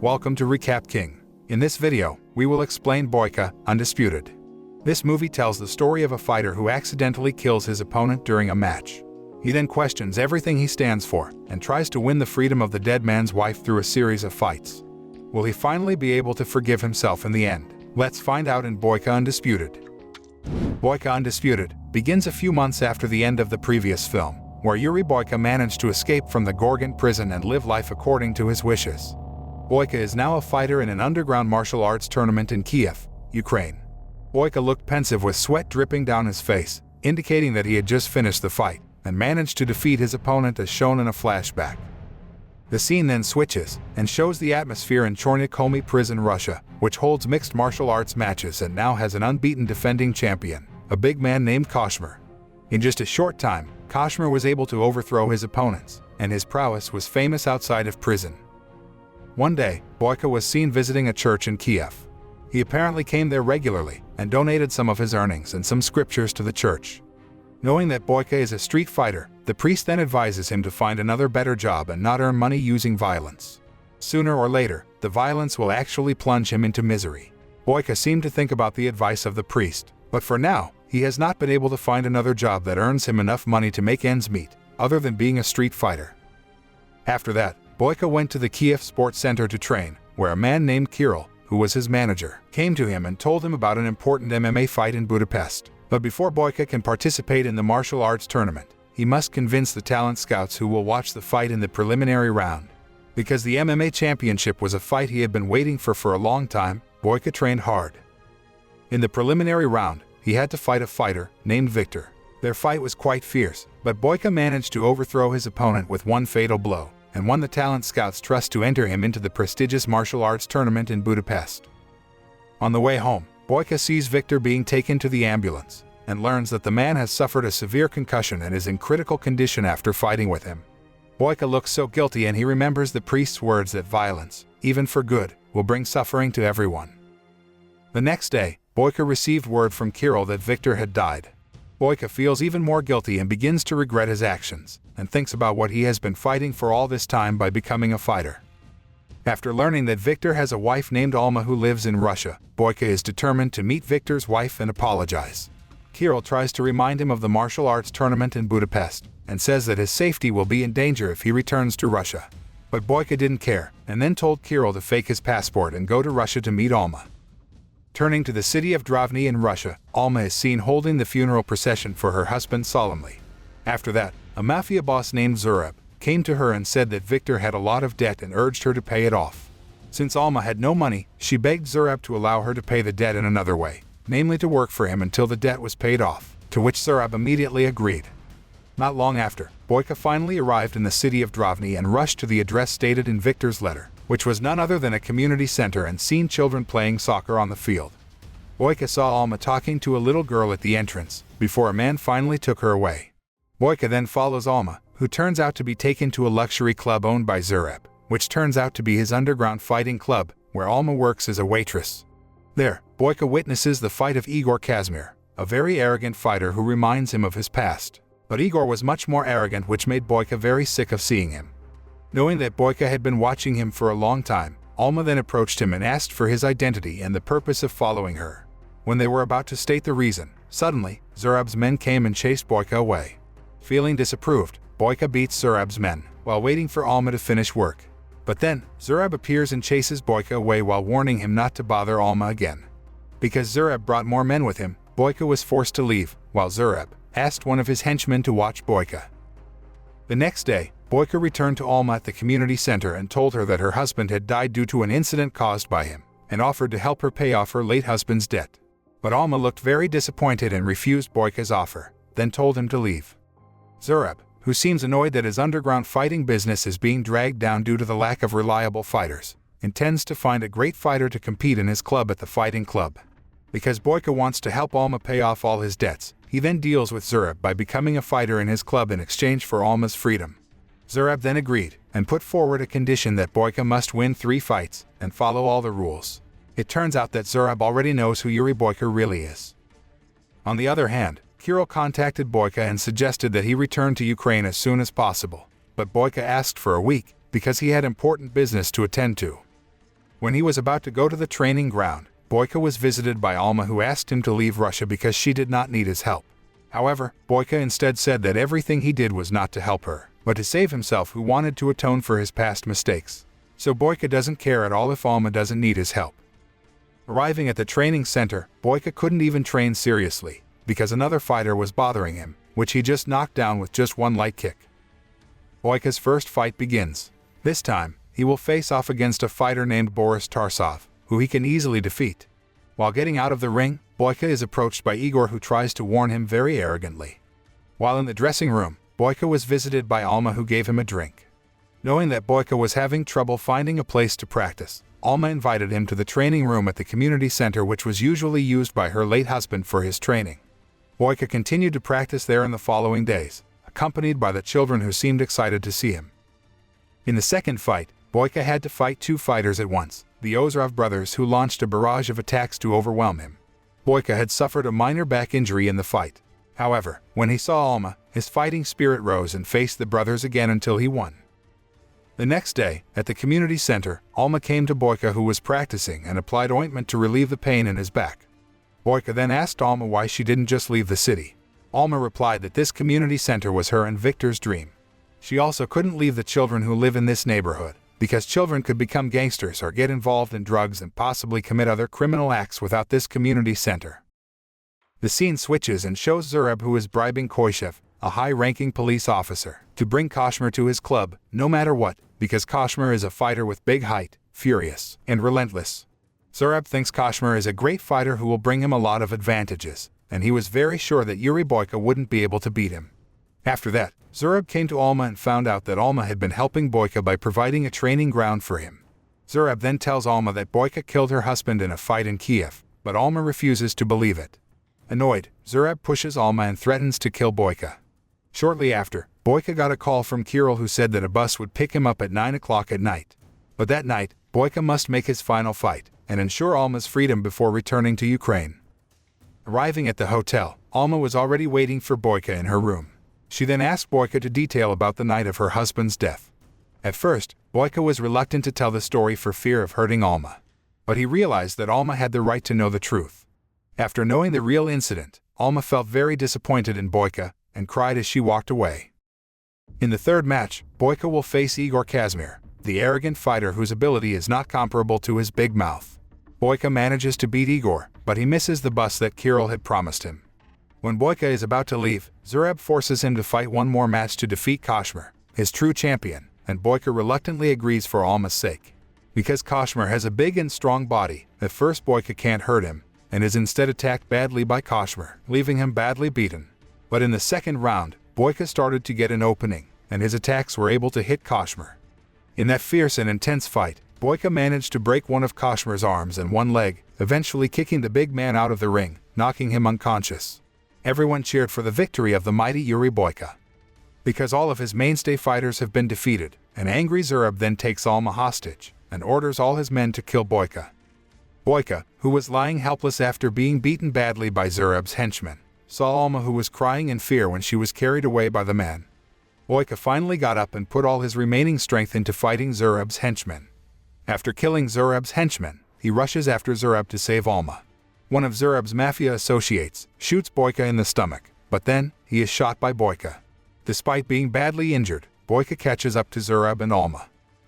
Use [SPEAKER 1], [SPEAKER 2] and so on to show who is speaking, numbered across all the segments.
[SPEAKER 1] welcome to Recap King. In this video, we will explain Boyka, Undisputed. This movie tells the story of a fighter who accidentally kills his opponent during a match. He then questions everything he stands for and tries to win the freedom of the dead man's wife through a series of fights. Will he finally be able to forgive himself in the end? Let's find out in Boyka Undisputed. Boyka Undisputed begins a few months after the end of the previous film, where Yuri Boyka managed to escape from the Gorgon prison and live life according to his wishes. Boyka is now a fighter in an underground martial arts tournament in Kiev, Ukraine. Boyka looked pensive with sweat dripping down his face, indicating that he had just finished the fight and managed to defeat his opponent as shown in a flashback. The scene then switches and shows the atmosphere in Chornyakhomy prison, Russia, which holds mixed martial arts matches and now has an unbeaten defending champion, a big man named Koshmar. In just a short time, Koshmar was able to overthrow his opponents, and his prowess was famous outside of prison. One day, Boyka was seen visiting a church in Kiev. He apparently came there regularly and donated some of his earnings and some scriptures to the church. Knowing that Boyka is a street fighter, the priest then advises him to find another better job and not earn money using violence. Sooner or later, the violence will actually plunge him into misery. Boyka seemed to think about the advice of the priest, but for now, he has not been able to find another job that earns him enough money to make ends meet, other than being a street fighter. After that, Boyka went to the Kiev Sports Center to train, where a man named Kirill, who was his manager, came to him and told him about an important MMA fight in Budapest. But before Boyka can participate in the martial arts tournament, he must convince the talent scouts who will watch the fight in the preliminary round. Because the MMA championship was a fight he had been waiting for a long time, Boyka trained hard. In the preliminary round, he had to fight a fighter named Victor. Their fight was quite fierce, but Boyka managed to overthrow his opponent with one fatal blow, and won the talent scouts' trust to enter him into the prestigious martial arts tournament in Budapest. On the way home, Boyka sees Victor being taken to the ambulance, and learns that the man has suffered a severe concussion and is in critical condition after fighting with him. Boyka looks so guilty and he remembers the priest's words that violence, even for good, will bring suffering to everyone. The next day, Boyka received word from Kirill that Victor had died. Boyka feels even more guilty and begins to regret his actions, and thinks about what he has been fighting for all this time by becoming a fighter. After learning that Victor has a wife named Alma who lives in Russia, Boyka is determined to meet Victor's wife and apologize. Kirill tries to remind him of the martial arts tournament in Budapest, and says that his safety will be in danger if he returns to Russia. But Boyka didn't care, and then told Kirill to fake his passport and go to Russia to meet Alma. Turning to the city of Drovny in Russia, Alma is seen holding the funeral procession for her husband solemnly. After that, a mafia boss named Zurab came to her and said that Victor had a lot of debt and urged her to pay it off. Since Alma had no money, she begged Zurab to allow her to pay the debt in another way, namely to work for him until the debt was paid off, to which Zurab immediately agreed. Not long after, Boyka finally arrived in the city of Drovny and rushed to the address stated in Victor's letter, which was none other than a community center, and seen children playing soccer on the field. Boyka saw Alma talking to a little girl at the entrance, before a man finally took her away. Boyka then follows Alma, who turns out to be taken to a luxury club owned by Zurab, which turns out to be his underground fighting club, where Alma works as a waitress. There, Boyka witnesses the fight of Igor Kazmir, a very arrogant fighter who reminds him of his past. But Igor was much more arrogant, which made Boyka very sick of seeing him. Knowing that Boyka had been watching him for a long time, Alma then approached him and asked for his identity and the purpose of following her. When they were about to state the reason, suddenly, Zurab's men came and chased Boyka away. Feeling disapproved, Boyka beats Zurab's men, while waiting for Alma to finish work. But then, Zurab appears and chases Boyka away while warning him not to bother Alma again. Because Zurab brought more men with him, Boyka was forced to leave, while Zurab asked one of his henchmen to watch Boyka. The next day, Boyka returned to Alma at the community center and told her that her husband had died due to an incident caused by him, and offered to help her pay off her late husband's debt. But Alma looked very disappointed and refused Boyka's offer, then told him to leave. Zurab, who seems annoyed that his underground fighting business is being dragged down due to the lack of reliable fighters, intends to find a great fighter to compete in his club at the fighting club. Because Boyka wants to help Alma pay off all his debts, he then deals with Zurab by becoming a fighter in his club in exchange for Alma's freedom. Zurab then agreed, and put forward a condition that Boyka must win 3 fights, and follow all the rules. It turns out that Zurab already knows who Yuri Boyka really is. On the other hand, Kirill contacted Boyka and suggested that he return to Ukraine as soon as possible, but Boyka asked for a week, because he had important business to attend to. When he was about to go to the training ground, Boyka was visited by Alma, who asked him to leave Russia because she did not need his help. However, Boyka instead said that everything he did was not to help her, but to save himself, who wanted to atone for his past mistakes. So Boyka doesn't care at all if Alma doesn't need his help. Arriving at the training center, Boyka couldn't even train seriously, because another fighter was bothering him, which he just knocked down with just one light kick. Boyka's first fight begins. This time, he will face off against a fighter named Boris Tarsov, who he can easily defeat. While getting out of the ring, Boyka is approached by Igor, who tries to warn him very arrogantly. While in the dressing room, Boyka was visited by Alma, who gave him a drink. Knowing that Boyka was having trouble finding a place to practice, Alma invited him to the training room at the community center, which was usually used by her late husband for his training. Boyka continued to practice there in the following days, accompanied by the children, who seemed excited to see him. In the second fight, Boyka had to fight two fighters at once, the Ozrov brothers, who launched a barrage of attacks to overwhelm him. Boyka had suffered a minor back injury in the fight. However, when he saw Alma, his fighting spirit rose and faced the brothers again until he won. The next day, at the community center, Alma came to Boyka, who was practicing, and applied ointment to relieve the pain in his back. Boyka then asked Alma why she didn't just leave the city. Alma replied that this community center was her and Victor's dream. She also couldn't leave the children who live in this neighborhood, because children could become gangsters or get involved in drugs and possibly commit other criminal acts without this community center. The scene switches and shows Zurab, who is bribing Koyshev, a high-ranking police officer, to bring Kashmir to his club, no matter what, because Kashmir is a fighter with big height, furious, and relentless. Zurab thinks Kashmir is a great fighter who will bring him a lot of advantages, and he was very sure that Yuri Boyka wouldn't be able to beat him. After that, Zurab came to Alma and found out that Alma had been helping Boyka by providing a training ground for him. Zurab then tells Alma that Boyka killed her husband in a fight in Kiev, but Alma refuses to believe it. Annoyed, Zurab pushes Alma and threatens to kill Boyka. Shortly after, Boyka got a call from Kirill, who said that a bus would pick him up at 9 o'clock at night. But that night, Boyka must make his final fight and ensure Alma's freedom before returning to Ukraine. Arriving at the hotel, Alma was already waiting for Boyka in her room. She then asked Boyka to detail about the night of her husband's death. At first, Boyka was reluctant to tell the story for fear of hurting Alma. But he realized that Alma had the right to know the truth. After knowing the real incident, Alma felt very disappointed in Boyka and cried as she walked away. In the third match, Boyka will face Igor Kazmir, the arrogant fighter whose ability is not comparable to his big mouth. Boyka manages to beat Igor, but he misses the bus that Kirill had promised him. When Boyka is about to leave, Zurab forces him to fight one more match to defeat Kashmir, his true champion, and Boyka reluctantly agrees for Alma's sake. Because Kashmir has a big and strong body, at first Boyka can't hurt him, and is instead attacked badly by Kashmir, leaving him badly beaten. But in the second round, Boyka started to get an opening, and his attacks were able to hit Kashmir. In that fierce and intense fight, Boyka managed to break one of Kashmir's arms and one leg, eventually kicking the big man out of the ring, knocking him unconscious. Everyone cheered for the victory of the mighty Yuri Boyka. Because all of his mainstay fighters have been defeated, an angry Zurab then takes Alma hostage and orders all his men to kill Boyka. Boyka, who was lying helpless after being beaten badly by Zurab's henchmen, saw Alma, who was crying in fear when she was carried away by the man. Boyka finally got up and put all his remaining strength into fighting Zurab's henchmen. After killing Zurab's henchmen, he rushes after Zurab to save Alma. One of Zurab's mafia associates shoots Boyka in the stomach, but then he is shot by Boyka. Despite being badly injured, Boyka catches up to Zurab and Alma.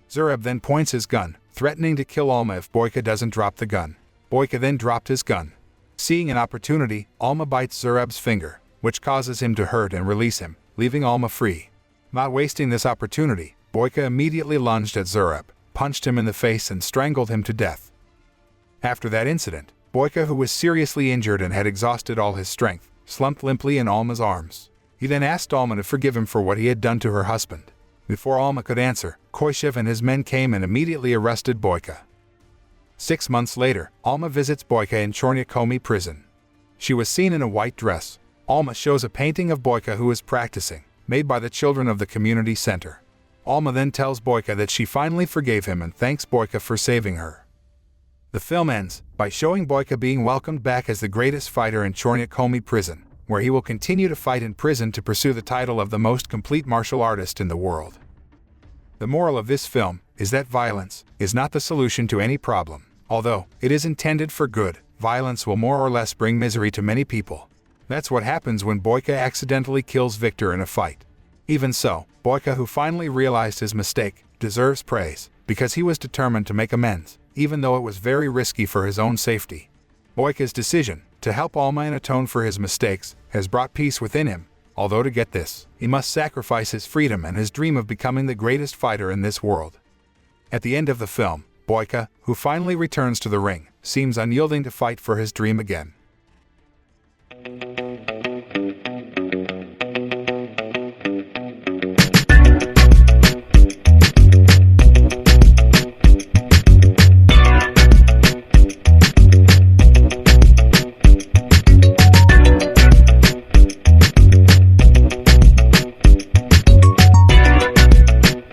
[SPEAKER 1] Zurab then points his gun, threatening to kill Alma if Boyka doesn't drop the gun. Boyka then dropped his gun. Seeing an opportunity, Alma bites Zurab's finger, which causes him to hurt and release him, leaving Alma free. Not wasting this opportunity, Boyka immediately lunged at Zurab, punched him in the face and strangled him to death. After that incident, Boyka, who was seriously injured and had exhausted all his strength, slumped limply in Alma's arms. He then asked Alma to forgive him for what he had done to her husband. Before Alma could answer, Koyshev and his men came and immediately arrested Boyka. 6 months later, Alma visits Boyka in Chornyakomy prison. She was seen in a white dress. Alma shows a painting of Boyka, who is practicing, made by the children of the community center. Alma then tells Boyka that she finally forgave him and thanks Boyka for saving her. The film ends by showing Boyka being welcomed back as the greatest fighter in Chornyakomy prison, where he will continue to fight in prison to pursue the title of the most complete martial artist in the world. The moral of this film is that violence is not the solution to any problem. Although it is intended for good, violence will more or less bring misery to many people. That's what happens when Boyka accidentally kills Victor in a fight. Even so, Boyka, who finally realized his mistake, deserves praise, because he was determined to make amends, even though it was very risky for his own safety. Boyka's decision to help Allman atone for his mistakes has brought peace within him, although to get this, he must sacrifice his freedom and his dream of becoming the greatest fighter in this world. At the end of the film, Boyka, who finally returns to the ring, seems unyielding to fight for his dream again.